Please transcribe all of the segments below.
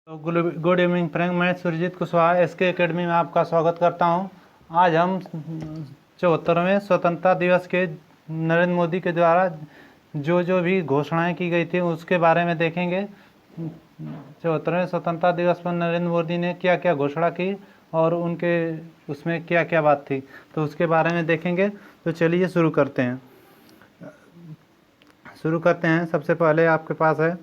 तो good evening friend, मैं Surjit Kushwaha SK academy में आपका स्वागत करता हूं। आज हम 74वें स्वतंत्रता दिवस के नरेंद्र मोदी के द्वारा जो भी घोषणाएं की गई थी उसके बारे में देखेंगे। 74वें स्वतंत्रता दिवस पर नरेंद्र मोदी ने क्या क्या घोषणा की और उनके उसमें क्या क्या बात थी, तो उसके बारे में देखेंगे। तो चलिए शुरू करते हैं। सबसे पहले आपके पास है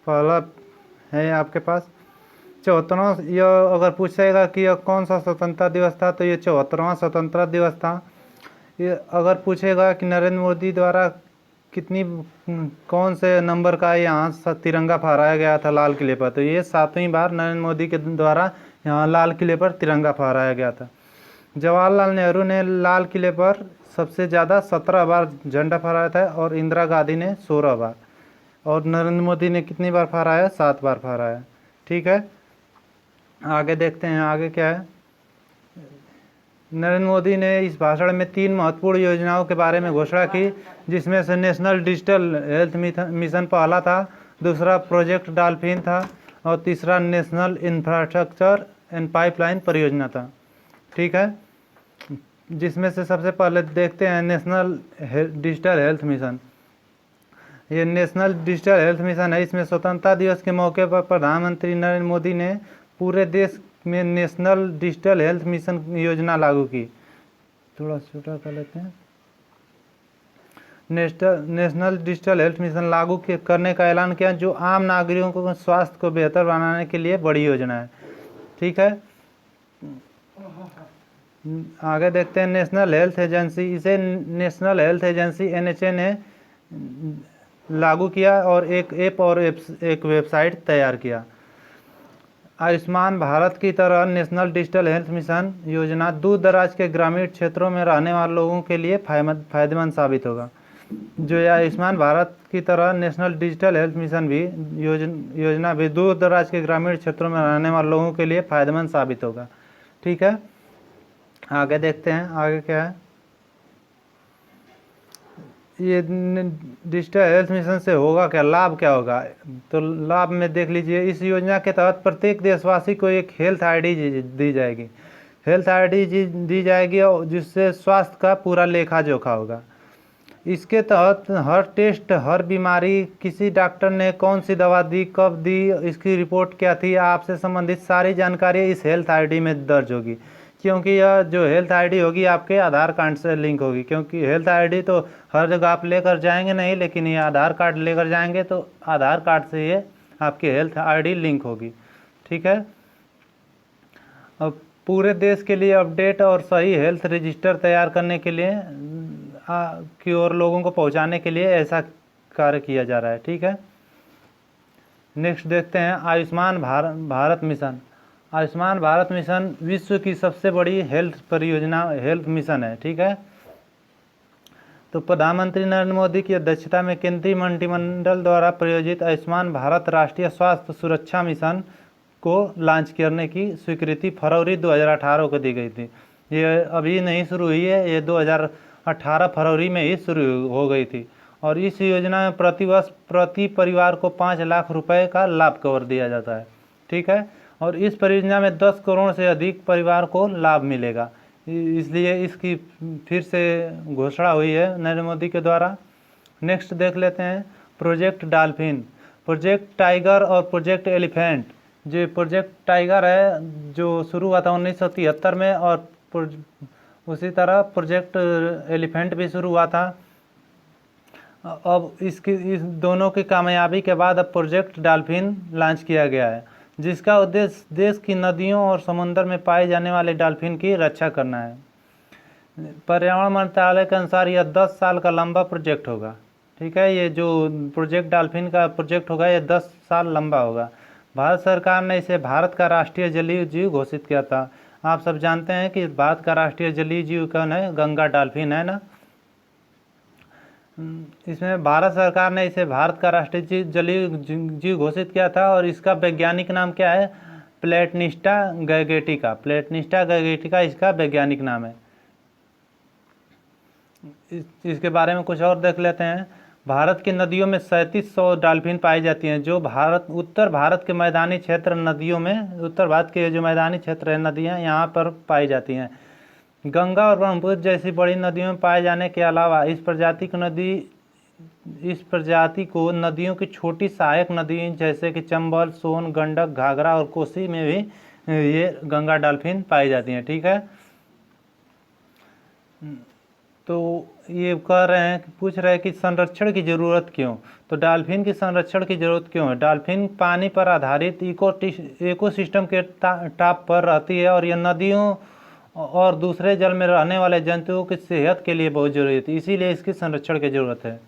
पहला है आपके पास 74वां। यह अगर पूछेगा कि यह कौन सा स्वतंत्रता दिवस था तो ये 74वां स्वतंत्रता दिवस था। ये अगर पूछेगा कि नरेंद्र मोदी द्वारा कौन से नंबर का यहाँ तिरंगा फहराया गया था लाल किले पर, तो ये 7वीं बार नरेंद्र मोदी के द्वारा यहाँ लाल किले पर तिरंगा फहराया गया था। जवाहरलाल नेहरू ने लाल किले पर सबसे ज़्यादा 17 बार झंडा फहराया था और इंदिरा गांधी ने 16 बार, और नरेंद्र मोदी ने कितनी बार फहराया? 7 बार फहराया। ठीक है, आगे देखते हैं आगे क्या है। नरेंद्र मोदी ने इस भाषण में 3 महत्वपूर्ण योजनाओं के बारे में घोषणा की, जिसमें से नेशनल डिजिटल हेल्थ मिशन पहला था, दूसरा प्रोजेक्ट डॉल्फिन था और तीसरा नेशनल इंफ्रास्ट्रक्चर एंड पाइपलाइन परियोजना था। ठीक है, जिसमें से सबसे पहले देखते हैं नेशनल डिजिटल हेल्थ मिशन। ये नेशनल डिजिटल हेल्थ मिशन है। इसमें स्वतंत्रता दिवस के मौके पर प्रधानमंत्री नरेंद्र मोदी ने पूरे देश में नेशनल डिजिटल हेल्थ मिशन योजना लागू की। थोड़ा छोटा कर लेते हैं। नेशनल डिजिटल हेल्थ मिशन लागू करने का ऐलान किया, जो आम नागरिकों को स्वास्थ्य को बेहतर बनाने के लिए बड़ी योजना है। ठीक है, आगे देखते हैं नेशनल हेल्थ एजेंसी। इसे नेशनल हेल्थ एजेंसी NHA ने लागू किया और एक ऐप और एक वेबसाइट तैयार किया। आयुष्मान भारत की तरह नेशनल डिजिटल हेल्थ मिशन योजना दूर दराज के ग्रामीण क्षेत्रों में रहने वाले लोगों के लिए फायदेमंद साबित होगा। जो आयुष्मान भारत की तरह नेशनल डिजिटल हेल्थ मिशन भी योजना भी दूर दराज के ग्रामीण क्षेत्रों में रहने वाले लोगों के लिए फायदेमंद साबित होगा। ठीक है, आगे देखते हैं आगे क्या है। ये डिजिटल हेल्थ मिशन से होगा क्या, लाभ क्या होगा? तो लाभ में देख लीजिए, इस योजना के तहत प्रत्येक देशवासी को एक हेल्थ आईडी दी जाएगी। हेल्थ आईडी दी जाएगी और जिससे स्वास्थ्य का पूरा लेखा जोखा होगा। इसके तहत हर टेस्ट, हर बीमारी, किसी डॉक्टर ने कौन सी दवा दी, कब दी, इसकी रिपोर्ट क्या थी, आपसे संबंधित सारी जानकारी इस हेल्थ आईडी में दर्ज होगी। क्योंकि यह जो हेल्थ आईडी होगी आपके आधार कार्ड से लिंक होगी, क्योंकि हेल्थ आईडी तो हर जगह आप लेकर जाएंगे नहीं, लेकिन ये आधार कार्ड लेकर जाएंगे तो आधार कार्ड से ये आपकी हेल्थ आईडी लिंक होगी। ठीक है, अब पूरे देश के लिए अपडेट और सही हेल्थ रजिस्टर तैयार करने के लिए की ओर लोगों को पहुंचाने के लिए ऐसा कार्य किया जा रहा है। ठीक है, नेक्स्ट देखते हैं आयुष्मान भारत मिशन। आयुष्मान भारत मिशन विश्व की सबसे बड़ी हेल्थ मिशन है। ठीक है, तो प्रधानमंत्री नरेंद्र मोदी की अध्यक्षता में केंद्रीय मंत्रिमंडल द्वारा प्रायोजित आयुष्मान भारत राष्ट्रीय स्वास्थ्य सुरक्षा मिशन को लॉन्च करने की स्वीकृति फरवरी 2018 को दी गई थी। ये अभी नहीं शुरू हुई है, ये 2018 फरवरी में ही शुरू हो गई थी। और इस योजना में प्रतिवर्ष प्रति परिवार को 5 लाख रुपए का लाभ कवर दिया जाता है। ठीक है, और इस परियोजना में 10 करोड़ से अधिक परिवार को लाभ मिलेगा, इसलिए इसकी फिर से घोषणा हुई है नरेंद्र मोदी के द्वारा। नेक्स्ट देख लेते हैं प्रोजेक्ट डॉल्फिन, प्रोजेक्ट टाइगर और प्रोजेक्ट एलिफेंट। जो प्रोजेक्ट टाइगर है जो शुरू हुआ था 1973 में, और उसी तरह प्रोजेक्ट एलिफेंट भी शुरू हुआ था। अब इस दोनों की कामयाबी के बाद अब प्रोजेक्ट डॉल्फिन लॉन्च किया गया है, जिसका उद्देश्य देश की नदियों और समुद्र में पाए जाने वाले डॉल्फिन की रक्षा करना है। पर्यावरण मंत्रालय के अनुसार यह 10 साल का लंबा प्रोजेक्ट होगा। ठीक है, ये जो प्रोजेक्ट डॉल्फिन का प्रोजेक्ट होगा ये 10 साल लंबा होगा। भारत सरकार ने इसे भारत का राष्ट्रीय जलीय जीव घोषित किया था। आप सब जानते हैं कि भारत का राष्ट्रीय जलीय जीव कौन है? गंगा डॉल्फिन है ना। इसमें भारत सरकार ने इसे भारत का राष्ट्रीय जलीय जीव घोषित किया था, और इसका वैज्ञानिक नाम क्या है? प्लेटनिस्टा गैगेटिका। प्लेटनिस्टा गैगेटिका इसका वैज्ञानिक नाम है। इसके बारे में कुछ और देख लेते हैं। भारत की नदियों में 3700 डॉल्फिन पाई जाती हैं, जो उत्तर भारत के मैदानी क्षेत्र नदियों में, उत्तर भारत के जो मैदानी क्षेत्र है नदियाँ यहाँ पर पाई जाती हैं। गंगा और ब्रह्मपुत्र जैसी बड़ी नदियों में पाए जाने के अलावा इस प्रजाति को नदियों की छोटी सहायक नदी जैसे कि चंबल, सोन, गंडक, घाघरा और कोसी में भी ये गंगा डॉल्फिन पाई जाती हैं। ठीक है, तो ये कह रहे हैं, पूछ रहे हैं कि संरक्षण की ज़रूरत क्यों। तो डॉल्फिन की संरक्षण की ज़रूरत क्यों है? डॉल्फिन पानी पर आधारित इकोसिस्टम के टॉप पर रहती है और यह नदियों और दूसरे जल में रहने वाले जंतुओं की सेहत के लिए बहुत ज़रूरी थी, इसीलिए इसकी संरक्षण की ज़रूरत है।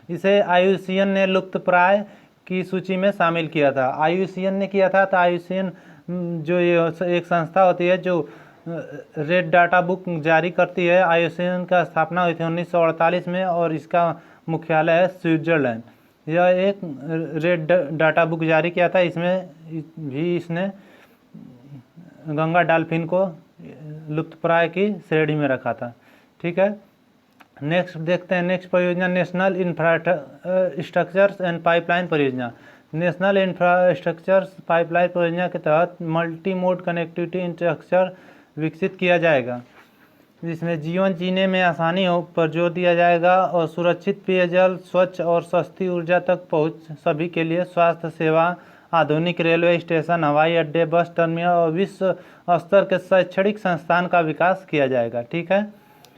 इसे IUCN ने लुप्तप्राय की सूची में शामिल किया था। IUCN ने किया था, तो IUCN जो ये एक संस्था होती है जो रेड डाटा बुक जारी करती है। IUCN का स्थापना हुई थी 1948 में और इसका मुख्यालय है स्विट्ज़रलैंड। यह एक रेड डाटा बुक जारी किया था, इसमें भी इसने गंगा डॉल्फिन को लुप्तप्राय की श्रेणी में रखा था। ठीक है, नेक्स्ट देखते हैं। नेक्स्ट परियोजना नेशनल इंफ्रास्ट्रक्चर्स एंड पाइपलाइन परियोजना। नेशनल इंफ्रास्ट्रक्चर्स पाइपलाइन परियोजना के तहत मल्टी मोड कनेक्टिविटी इंफ्रास्ट्रक्चर विकसित किया जाएगा, जिसमें जीवन जीने में आसानी हो पर जोर दिया जाएगा और सुरक्षित पेयजल, स्वच्छ और सस्ती ऊर्जा तक पहुंच सभी के लिए स्वास्थ्य सेवा, आधुनिक रेलवे स्टेशन, हवाई अड्डे, बस टर्मिनल और विश्व स्तर के शैक्षणिक संस्थान का विकास किया जाएगा। ठीक है,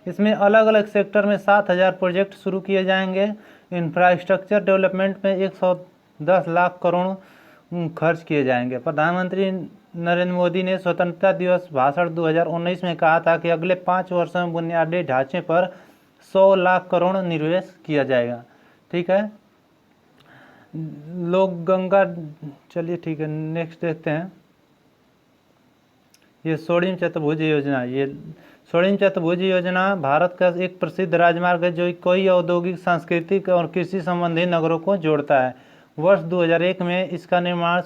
इसमें अलग अलग सेक्टर में 7000 प्रोजेक्ट शुरू किए जाएंगे। इंफ्रास्ट्रक्चर डेवलपमेंट में 110 लाख करोड़ खर्च किए जाएंगे। प्रधानमंत्री नरेंद्र मोदी ने स्वतंत्रता दिवस भाषण 2019 में कहा था कि अगले 5 वर्षों में बुनियादी ढांचे पर 100 लाख करोड़ निवेश किया जाएगा। ठीक है, लोग गंगा, चलिए ठीक है, नेक्स्ट देखते हैं। ये स्वर्णिम चतुर्भुज योजना, ये स्वर्णिम चतुर्भुज योजना भारत का एक प्रसिद्ध राजमार्ग है जो कई औद्योगिक, सांस्कृतिक और कृषि संबंधी नगरों को जोड़ता है। वर्ष 2001 में इसका निर्माण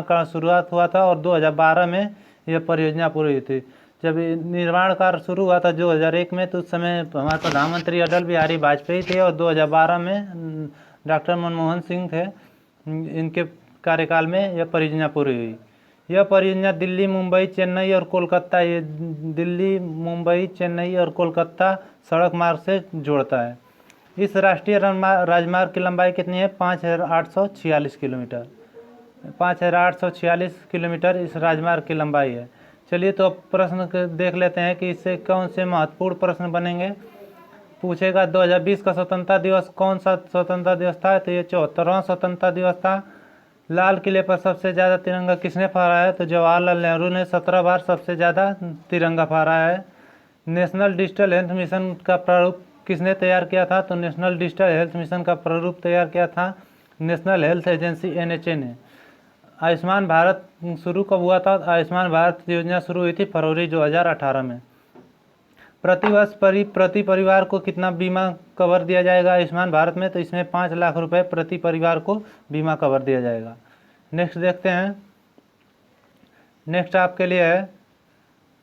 का शुरुआत हुआ था और 2012 में यह परियोजना पूरी हुई थी। जब निर्माण कार्य शुरू हुआ था 2001 में, तो उस समय हमारे प्रधानमंत्री अटल बिहारी वाजपेयी थे और 2012 में डॉक्टर मनमोहन सिंह थे। इनके कार्यकाल में यह परियोजना पूरी हुई। यह परियोजना दिल्ली, मुंबई, चेन्नई और कोलकाता, ये दिल्ली, मुंबई, चेन्नई और कोलकाता सड़क मार्ग से जोड़ता है। इस राष्ट्रीय राजमार्ग की लंबाई कितनी है? 5846 किलोमीटर। 5846 किलोमीटर इस राजमार्ग की लंबाई है। चलिए, तो अब प्रश्न देख लेते हैं कि इससे कौन से महत्वपूर्ण प्रश्न बनेंगे। पूछेगा 2020 का स्वतंत्रता दिवस कौन सा स्वतंत्रता दिवस था? तो ये 74वां स्वतंत्रता दिवस था। लाल किले पर सबसे ज़्यादा तिरंगा किसने फहराया है? तो जवाहरलाल नेहरू ने 17 बार सबसे ज़्यादा तिरंगा फहराया है। नेशनल डिजिटल हेल्थ मिशन का प्रारूप किसने तैयार किया था? तो नेशनल डिजिटल हेल्थ मिशन का प्रारूप तैयार किया था नेशनल हेल्थ एजेंसी NHA ने। आयुष्मान भारत शुरू कब हुआ था? आयुष्मान भारत योजना शुरू हुई थी फरवरी 2018 में। प्रतिवर्ष प्रति परिवार को कितना बीमा कवर दिया जाएगा आयुष्मान भारत में? तो इसमें 5 लाख रुपए प्रति परिवार को बीमा कवर दिया जाएगा। नेक्स्ट देखते हैं। नेक्स्ट आपके लिए है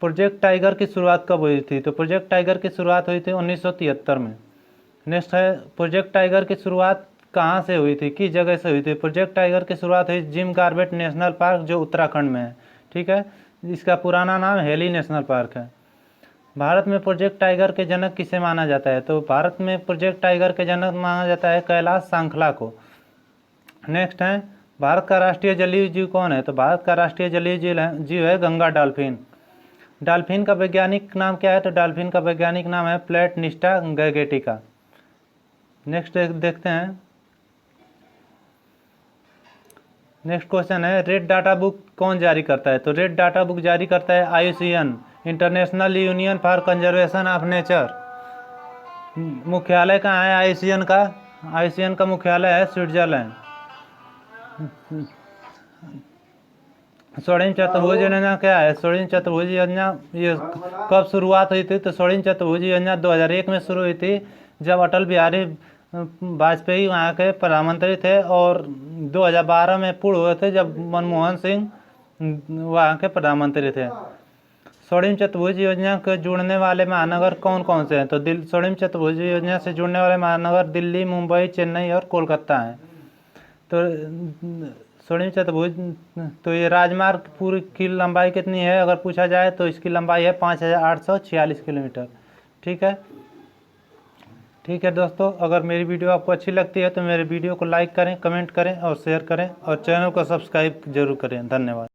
प्रोजेक्ट टाइगर की शुरुआत कब हुई थी? तो प्रोजेक्ट टाइगर की शुरुआत हुई थी 1973 में। नेक्स्ट है प्रोजेक्ट टाइगर की शुरुआत कहाँ से हुई थी, किस जगह से हुई थी? प्रोजेक्ट टाइगर की शुरुआत हुई जिम कॉर्बेट नेशनल पार्क, जो उत्तराखंड में है। ठीक है, इसका पुराना नाम हेली नेशनल पार्क है। भारत में प्रोजेक्ट टाइगर के जनक किसे माना जाता है? तो भारत में प्रोजेक्ट टाइगर के जनक माना जाता है कैलाश सांखला को। नेक्स्ट है भारत का राष्ट्रीय जलीय जीव कौन है? तो भारत का राष्ट्रीय जलीय जीव है गंगा डॉल्फिन। डॉल्फिन का वैज्ञानिक नाम क्या है? तो डॉल्फिन का वैज्ञानिक नाम है प्लेटनिस्टा गैगेटिका। नेक्स्ट देखते हैं। नेक्स्ट क्वेश्चन है रेड डाटा बुक कौन जारी करता है? तो रेड डाटा बुक जारी करता है IUCN, international union for conservation of nature. मुख्यालय कहाँ है IUCN का? IUCN का मुख्यालय है स्विट्जरलैंड। स्वर्णिम चतुर्भुज योजना क्या है? स्वर्णिम चतुर्भुज योजना ये कब शुरुआत हुई थी? तो स्वर्णिम चतुर्भुज योजना 2001 में शुरू हुई थी, जब अटल बिहारी वाजपेयी वहाँ के प्रधानमंत्री थे, और 2012 में पूर्ण हुए थे जब मनमोहन सिंह वहाँ के प्रधानमंत्री थे। स्वर्णिम चतुर्भुज योजना को जुड़ने वाले महानगर कौन कौन से हैं? तो स्वर्णिम चतुर्भुज योजना से जुड़ने वाले महानगर दिल्ली, मुंबई, चेन्नई और कोलकाता हैं। तो स्वर्णिम चतुर्भुज, तो ये राजमार्ग पूरी की लंबाई कितनी है अगर पूछा जाए तो इसकी लंबाई है 5846 किलोमीटर। ठीक है, ठीक है दोस्तों, अगर मेरी वीडियो आपको अच्छी लगती है तो मेरे वीडियो को लाइक करें, कमेंट करें और शेयर करें और चैनल को सब्सक्राइब जरूर करें। धन्यवाद।